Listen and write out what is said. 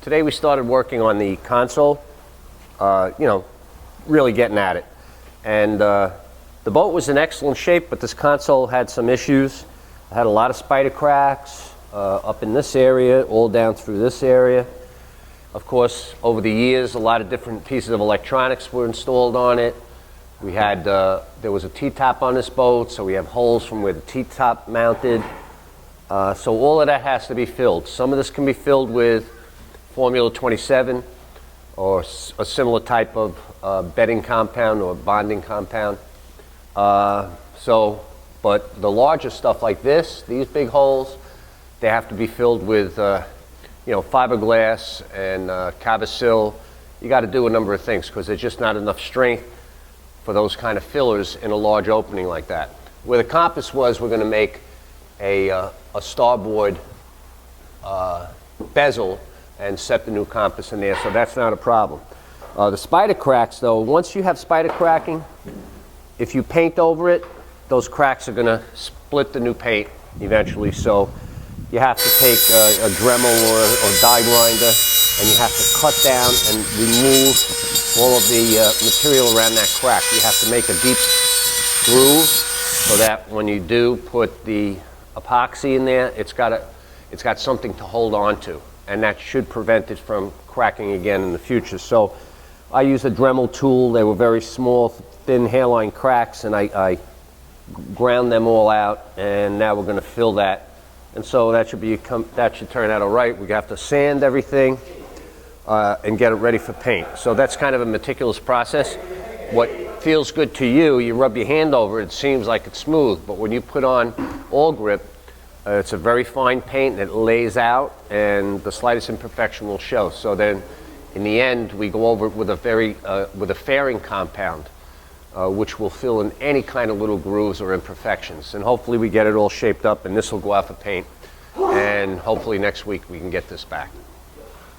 Today we started working on the console, really getting at it. And the boat was in excellent shape, but this console had some issues. It had a lot of spider cracks up in this area, all down through this area. Of course, over the years, a lot of different pieces of electronics were installed on it. We had, there was a T-top on this boat, so we have holes from where the T-top mounted. So all of that has to be filled. Some of this can be filled with Formula 27 or a similar type of bedding compound or bonding compound. But the larger stuff like this, these big holes, they have to be filled with fiberglass and Cavasil. You got to do a number of things because there's just not enough strength for those kind of fillers in a large opening like that. Where the compass was, we're going to make a starboard bezel and set the new compass in there, so that's not a problem. The spider cracks, though, once you have spider cracking, if you paint over it, those cracks are going to split the new paint eventually. So you have to take a Dremel or die grinder, and you have to cut down and remove all of the material around that crack. You have to make a deep groove so that when you do put the epoxy in there, it's got something to hold on to, and that should prevent it from cracking again in the future. So I use a Dremel tool. They were very small, thin hairline cracks, and I ground them all out, and now we're going to fill that. And so that should turn out all right. We have to sand everything and get it ready for paint. So that's kind of a meticulous process. What feels good to you, you rub your hand over it, it seems like it's smooth, but when you put on All Grip, it's a very fine paint and it lays out, and the slightest imperfection will show. So then in the end, we go over it with a fairing compound, which will fill in any kind of little grooves or imperfections. And hopefully we get it all shaped up, and this will go out for paint. And hopefully next week we can get this back.